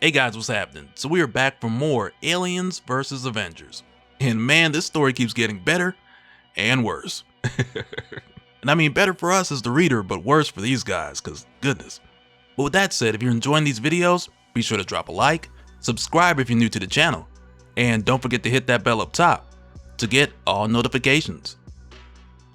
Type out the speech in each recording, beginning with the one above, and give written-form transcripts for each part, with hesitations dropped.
Hey guys, what's happening? So we are back for more Aliens vs. Avengers. And man, this story keeps getting better and worse. And I mean better for us as the reader, but worse for these guys, cause goodness. But with that said, if you're enjoying these videos, be sure to drop a like, subscribe if you're new to the channel, and don't forget to hit that bell up top to get all notifications.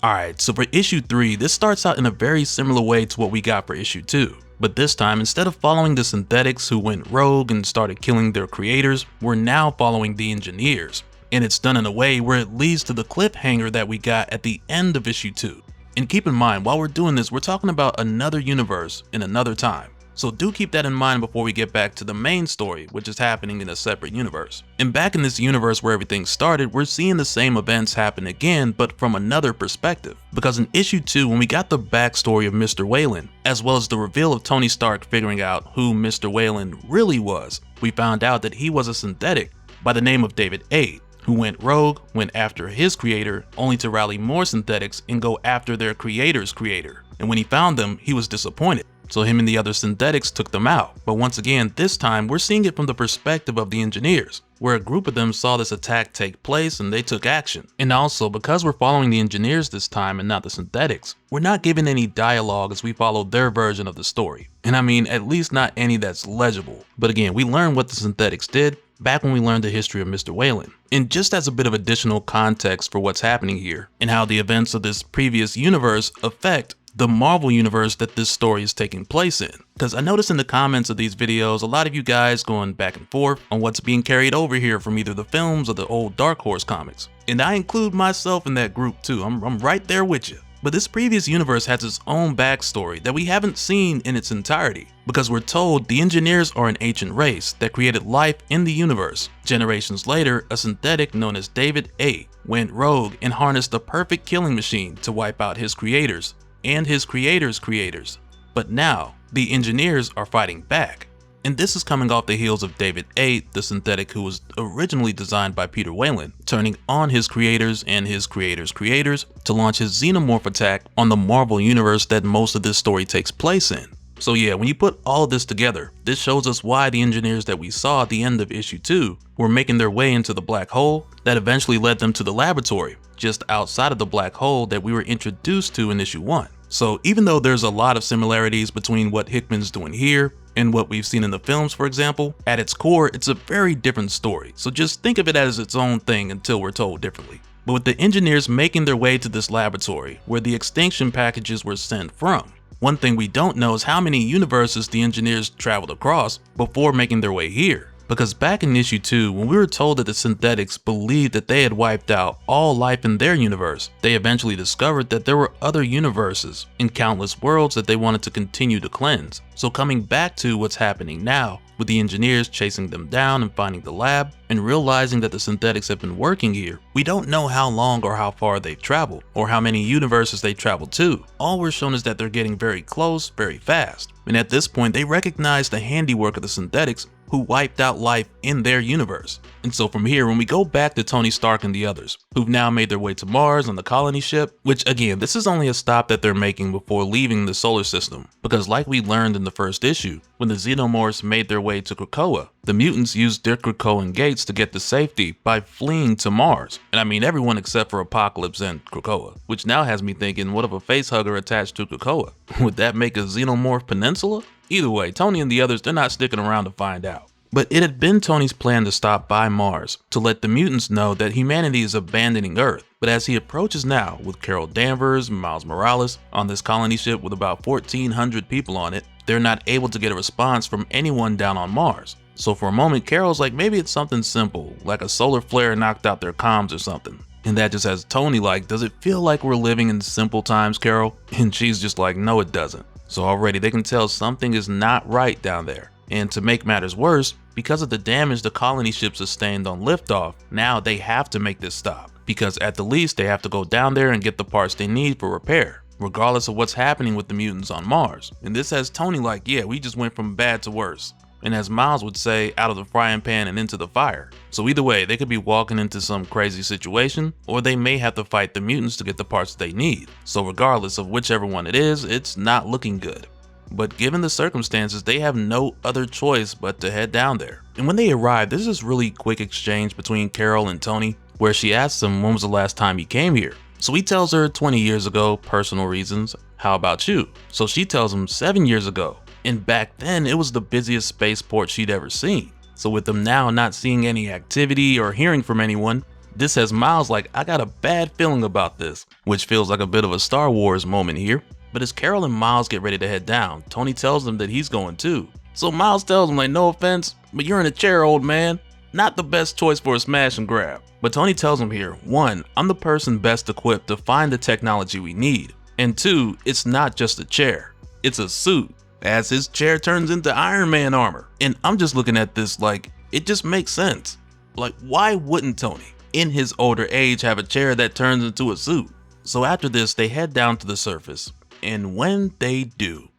Alright, so for issue 3, this starts out in a very similar way to what we got for issue 2. But this time, instead of following the synthetics who went rogue and started killing their creators, we're now following the engineers. And it's done in a way where it leads to the cliffhanger that we got at the end of issue 2. And keep in mind, while we're doing this, we're talking about another universe in another time. So do keep that in mind before we get back to the main story, which is happening in a separate universe. And back in this universe where everything started, we're seeing the same events happen again, but from another perspective. Because in issue 2, when we got the backstory of Mr. Wayland, as well as the reveal of Tony Stark figuring out who Mr. Wayland really was, we found out that he was a synthetic by the name of David A, who went rogue, went after his creator, only to rally more synthetics and go after their creator's creator. And when he found them, he was disappointed. So him and the other synthetics took them out. But once again, this time we're seeing it from the perspective of the engineers, where a group of them saw this attack take place and they took action. And also, because we're following the engineers this time and not the synthetics, we're not given any dialogue as we follow their version of the story. And I mean, at least not any that's legible. But again, we learn what the synthetics did back when we learned the history of Mr. Wayland. And just as a bit of additional context for what's happening here, and how the events of this previous universe affect the Marvel universe that this story is taking place in. Because I noticed in the comments of these videos, a lot of you guys going back and forth on what's being carried over here from either the films or the old Dark Horse comics. And I include myself in that group too, I'm right there with you. But this previous universe has its own backstory that we haven't seen in its entirety, because we're told the engineers are an ancient race that created life in the universe. Generations later, a synthetic known as David A went rogue and harnessed the perfect killing machine to wipe out his creators and his creator's creators. But now, the engineers are fighting back. And this is coming off the heels of David A, the synthetic who was originally designed by Peter Wayland, turning on his creators and his creators' creators to launch his xenomorph attack on the Marvel universe that most of this story takes place in. So yeah, when you put all of this together, this shows us why the engineers that we saw at the end of issue 2 were making their way into the black hole that eventually led them to the laboratory just outside of the black hole that we were introduced to in issue 1. So even though there's a lot of similarities between what Hickman's doing here and what we've seen in the films, for example, at its core, it's a very different story. So just think of it as its own thing until we're told differently. But with the engineers making their way to this laboratory where the extinction packages were sent from, one thing we don't know is how many universes the engineers traveled across before making their way here. Because back in issue 2, when we were told that the synthetics believed that they had wiped out all life in their universe, they eventually discovered that there were other universes in countless worlds that they wanted to continue to cleanse. So coming back to what's happening now, with the engineers chasing them down and finding the lab, and realizing that the synthetics have been working here, we don't know how long or how far they've traveled, or how many universes they traveled to. All we're shown is that they're getting very close, very fast. And at this point, they recognize the handiwork of the synthetics who wiped out life in their universe. And so from here, when we go back to Tony Stark and the others, who've now made their way to Mars on the colony ship, which again, this is only a stop that they're making before leaving the solar system. Because like we learned in the first issue, when the Xenomorphs made their way to Krakoa, the mutants used their Krakoan gates to get to safety by fleeing to Mars. And I mean everyone except for Apocalypse and Krakoa, which now has me thinking, what if a facehugger attached to Krakoa? Would that make a Xenomorph peninsula? Either way, Tony and the others, they're not sticking around to find out. But it had been Tony's plan to stop by Mars, to let the mutants know that humanity is abandoning Earth. But as he approaches now, with Carol Danvers and Miles Morales on this colony ship with about 1,400 people on it, they're not able to get a response from anyone down on Mars. So for a moment, Carol's like, maybe it's something simple, like a solar flare knocked out their comms or something. And that just has Tony like, does it feel like we're living in simple times, Carol? And she's just like, no, it doesn't. So already they can tell something is not right down there. And to make matters worse, because of the damage the colony ship sustained on liftoff, now they have to make this stop. Because at the least, they have to go down there and get the parts they need for repair, regardless of what's happening with the mutants on Mars. And this has Tony like, yeah, we just went from bad to worse. And as Miles would say, out of the frying pan and into the fire. So either way, they could be walking into some crazy situation, or they may have to fight the mutants to get the parts they need. So regardless of whichever one it is, it's not looking good. but given the circumstances, they have no other choice but to head down there. And when they arrive, there's this really quick exchange between Carol and Tony, where she asks him when was the last time he came here. So he tells her 20 years ago, personal reasons. How about you? So she tells him 7 years ago. And back then, it was the busiest spaceport she'd ever seen. So with them now not seeing any activity or hearing from anyone, this has Miles like, I got a bad feeling about this, which feels like a bit of a Star Wars moment here. But as Carol and Miles get ready to head down, Tony tells them that he's going too. So Miles tells him like, no offense, but you're in a chair, old man. Not the best choice for a smash and grab. But Tony tells him here, 1, I'm the person best equipped to find the technology we need. And 2, it's not just a chair, it's a suit, as his chair turns into Iron Man armor. And I'm just looking at this like, it just makes sense. Like, why wouldn't Tony, in his older age, have a chair that turns into a suit? So after this, they head down to the surface. And when they do,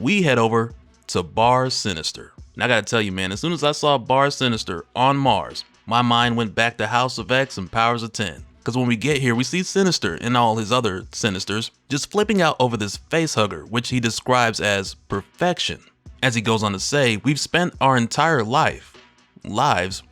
we head over to Bar Sinister. And I gotta tell you, man, as soon as I saw Bar Sinister on Mars, my mind went back to House of X and Powers of 10. Because when we get here, we see Sinister and all his other Sinisters just flipping out over this face hugger, which he describes as perfection. As he goes on to say, we've spent our entire lives,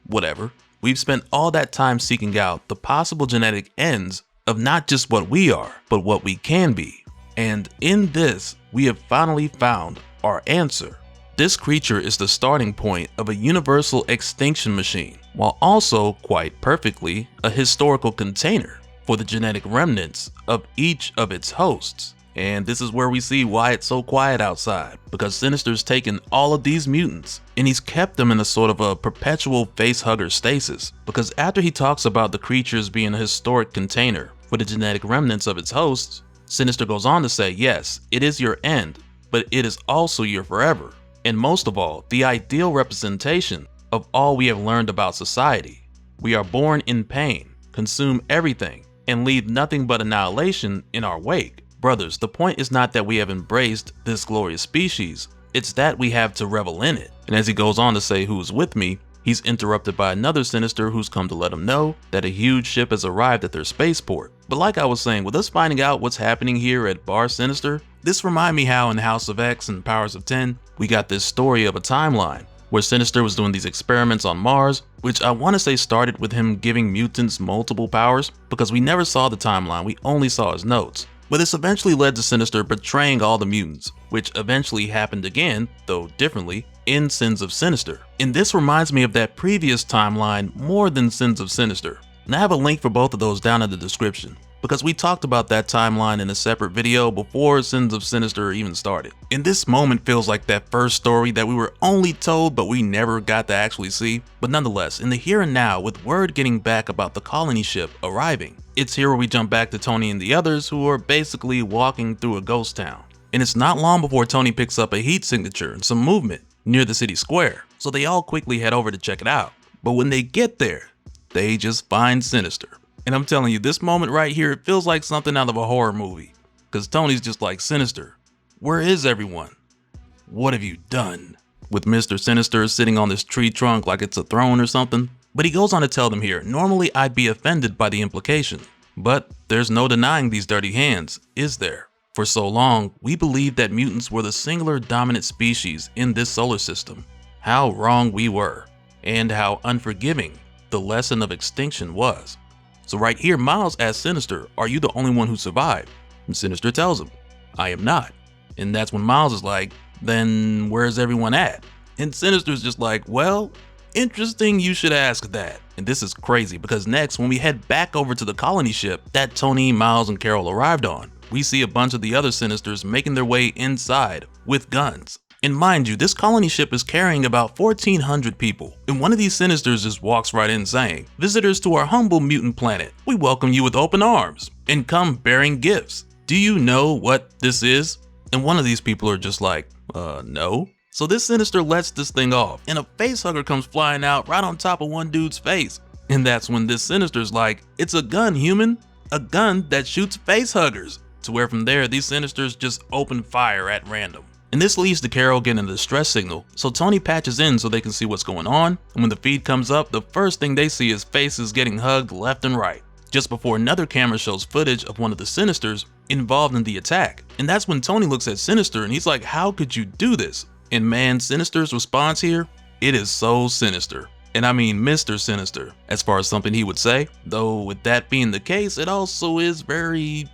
whatever. We've spent all that time seeking out the possible genetic ends of not just what we are, but what we can be. And in this, we have finally found our answer. This creature is the starting point of a universal extinction machine, while also, quite perfectly, a historical container for the genetic remnants of each of its hosts. And this is where we see why it's so quiet outside, because Sinister's taken all of these mutants and he's kept them in a sort of a perpetual facehugger stasis, because after he talks about the creatures being a historic container for the genetic remnants of its hosts, Sinister goes on to say, yes, it is your end, but it is also your forever. And most of all, the ideal representation of all we have learned about society. We are born in pain, consume everything, and leave nothing but annihilation in our wake. Brothers, the point is not that we have embraced this glorious species, it's that we have to revel in it. And as he goes on to say who's with me, he's interrupted by another Sinister who's come to let him know that a huge ship has arrived at their spaceport. But like I was saying, with us finding out what's happening here at Bar Sinister, this reminds me how in House of X and Powers of 10, we got this story of a timeline where Sinister was doing these experiments on Mars, which I want to say started with him giving mutants multiple powers, because we never saw the timeline, we only saw his notes. But this eventually led to Sinister betraying all the mutants, which eventually happened again, though differently, in Sins of Sinister. And this reminds me of that previous timeline more than Sins of Sinister. And I have a link for both of those down in the description, because we talked about that timeline in a separate video before Sins of Sinister even started. And this moment feels like that first story that we were only told but we never got to actually see. But nonetheless, in the here and now, with word getting back about the colony ship arriving, it's here where we jump back to Tony and the others who are basically walking through a ghost town. And it's not long before Tony picks up a heat signature and some movement near the city square, so they all quickly head over to check it out. But when they get there, they just find Sinister. And I'm telling you, this moment right here, it feels like something out of a horror movie. Because Tony's just like, Sinister, where is everyone? What have you done? With Mr. Sinister sitting on this tree trunk like it's a throne or something. But he goes on to tell them here, normally I'd be offended by the implication. But there's no denying these dirty hands, is there? For so long, we believed that mutants were the singular dominant species in this solar system. How wrong we were, and how unforgiving the lesson of extinction was. So right here, Miles asks Sinister, are you the only one who survived? And Sinister tells him, I am not. And that's when Miles is like, then where's everyone at? And Sinister's just like, well, interesting you should ask that. And this is crazy because next, when we head back over to the colony ship that Tony, Miles, and Carol arrived on, we see a bunch of the other Sinisters making their way inside with guns. And mind you, this colony ship is carrying about 1,400 people, and one of these Sinisters just walks right in saying, visitors to our humble mutant planet, we welcome you with open arms, and come bearing gifts. Do you know what this is? And one of these people are just like, no. So this Sinister lets this thing off, and a facehugger comes flying out right on top of one dude's face. And that's when this Sinister's like, it's a gun, human, a gun that shoots facehuggers. To where from there, these Sinisters just open fire at random. And this leads to Carol getting a distress signal, so Tony patches in so they can see what's going on, and when the feed comes up, the first thing they see is faces getting hugged left and right. Just before another camera shows footage of one of the Sinisters involved in the attack. And that's when Tony looks at Sinister and he's like, how could you do this? And man, Sinister's response here, it is so sinister. And I mean Mr. Sinister, as far as something he would say. Though with that being the case, it also is very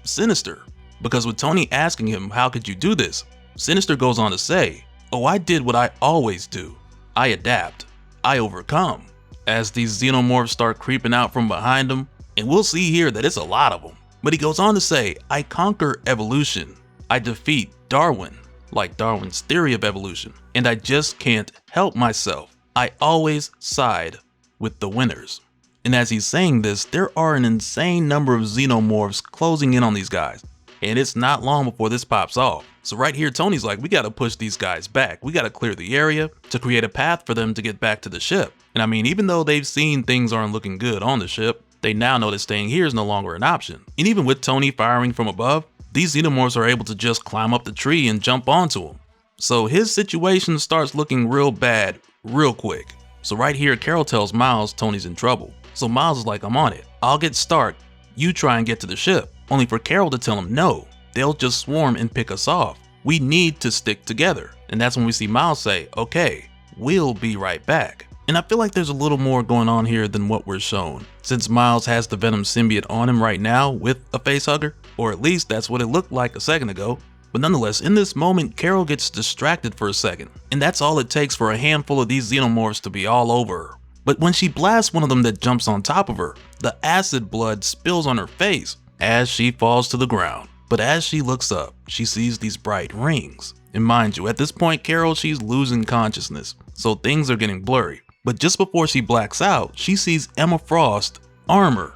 sinister. Because with Tony asking him, how could you do this? Sinister goes on to say, oh, I did what I always do. I adapt. I overcome. As these xenomorphs start creeping out from behind him, and we'll see here that it's a lot of them. But he goes on to say, I conquer evolution. I defeat Darwin, like Darwin's theory of evolution. And I just can't help myself. I always side with the winners. And as he's saying this, there are an insane number of xenomorphs closing in on these guys. And it's not long before this pops off. So right here, Tony's like, we gotta push these guys back. We gotta clear the area to create a path for them to get back to the ship. And I mean, even though they've seen things aren't looking good on the ship, they now know that staying here is no longer an option. And even with Tony firing from above, these xenomorphs are able to just climb up the tree and jump onto him. So his situation starts looking real bad real quick. So right here, Carol tells Miles Tony's in trouble. So Miles is like, I'm on it. I'll get Stark. You try and get to the ship. Only for Carol to tell him no. They'll just swarm and pick us off. We need to stick together. And that's when we see Miles say, okay, we'll be right back. And I feel like there's a little more going on here than what we're shown, since Miles has the Venom symbiote on him right now with a facehugger, or at least that's what it looked like a second ago. But nonetheless, in this moment, Carol gets distracted for a second, and that's all it takes for a handful of these xenomorphs to be all over her. But when she blasts one of them that jumps on top of her, the acid blood spills on her face as she falls to the ground. But as she looks up, she sees these bright rings. And mind you, at this point, Carol, she's losing consciousness, so things are getting blurry. But just before she blacks out, she sees Emma Frost, armor,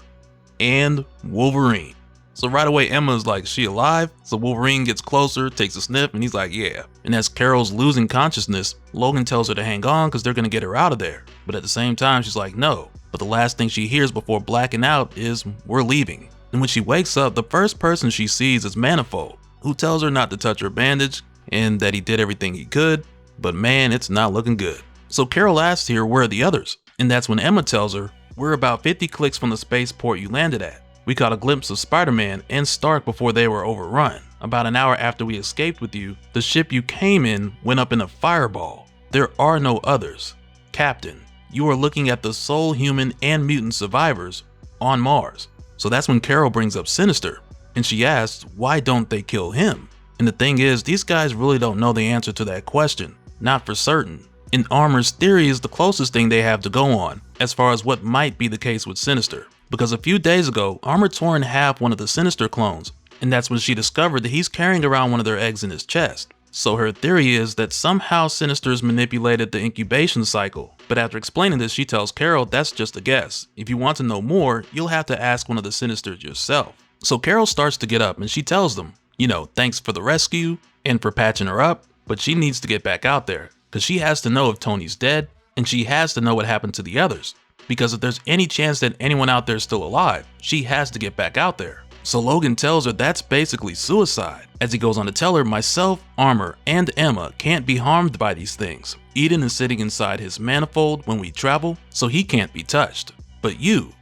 and Wolverine. So right away, Emma's like, she alive? So Wolverine gets closer, takes a sniff, and he's like, yeah. And as Carol's losing consciousness, Logan tells her to hang on because they're gonna get her out of there. But at the same time, she's like, no. But the last thing she hears before blacking out is, we're leaving. And when she wakes up, the first person she sees is Manifold, who tells her not to touch her bandage and that he did everything he could, but man, it's not looking good. So Carol asks here, where are the others? And that's when Emma tells her, we're about 50 clicks from the spaceport you landed at. We caught a glimpse of Spider-Man and Stark before they were overrun. About an hour after we escaped with you, the ship you came in went up in a fireball. There are no others. Captain, you are looking at the sole human and mutant survivors on Mars. So that's when Carol brings up Sinister, and she asks, why don't they kill him? And the thing is, these guys really don't know the answer to that question, not for certain. And Armor's theory is the closest thing they have to go on, as far as what might be the case with Sinister. Because a few days ago, Armor tore in half one of the Sinister clones, and that's when she discovered that he's carrying around one of their eggs in his chest. So her theory is that somehow Sinister's manipulated the incubation cycle. But after explaining this, she tells Carol that's just a guess. If you want to know more, you'll have to ask one of the Sinisters yourself. So Carol starts to get up and she tells them, you know, thanks for the rescue and for patching her up, but she needs to get back out there because she has to know if Tony's dead and she has to know what happened to the others. Because if there's any chance that anyone out there is still alive, she has to get back out there. So Logan tells her that's basically suicide, as he goes on to tell her, myself, Armor, and Emma can't be harmed by these things. Eden is sitting inside his manifold when we travel, so he can't be touched. But you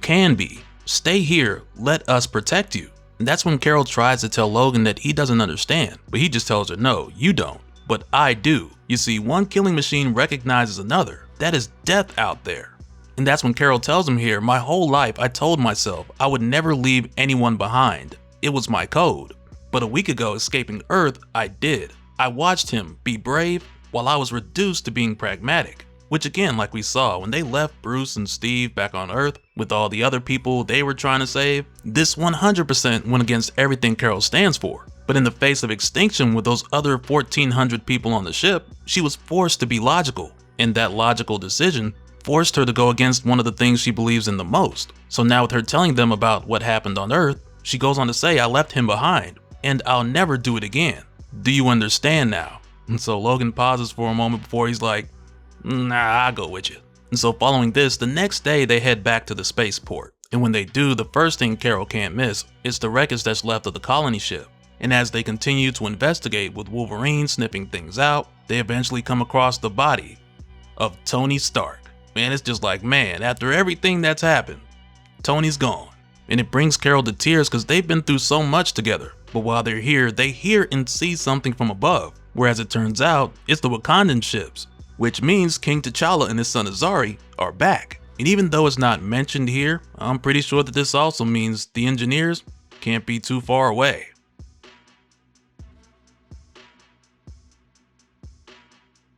can be. Stay here, let us protect you. And that's when Carol tries to tell Logan that he doesn't understand, but he just tells her, no, you don't, but I do. You see, one killing machine recognizes another. That is death out there. And that's when Carol tells him here, my whole life I told myself I would never leave anyone behind. It was my code. But a week ago, escaping Earth, I did. I watched him be brave while I was reduced to being pragmatic. Which again, like we saw, when they left Bruce and Steve back on Earth with all the other people they were trying to save, this 100% went against everything Carol stands for. But in the face of extinction with those other 1,400 people on the ship, she was forced to be logical. And that logical decision forced her to go against one of the things she believes in the most. So now with her telling them about what happened on Earth, she goes on to say, I left him behind, and I'll never do it again. Do you understand now? And so Logan pauses for a moment before he's like, nah, I'll go with you. And so following this, the next day they head back to the spaceport. And when they do, the first thing Carol can't miss is the wreckage that's left of the colony ship. And as they continue to investigate with Wolverine sniffing things out, they eventually come across the body of Tony Stark. Man, it's just like, man, after everything that's happened, Tony's gone. And it brings Carol to tears because they've been through so much together. But while they're here, they hear and see something from above. Whereas it turns out, it's the Wakandan ships. Which means King T'Challa and his son Azari are back. And even though it's not mentioned here, I'm pretty sure that this also means the engineers can't be too far away.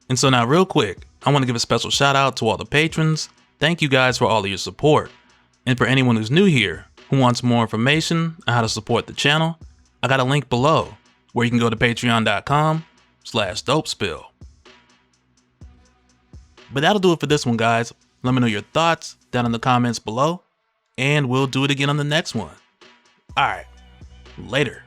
And so now real quick, I want to give a special shout out to all the patrons. Thank you guys for all of your support. And for anyone who's new here, who wants more information on how to support the channel, I got a link below where you can go to patreon.com/dopespill. But that'll do it for this one, guys. Let me know your thoughts down in the comments below, and we'll do it again on the next one. Alright, later.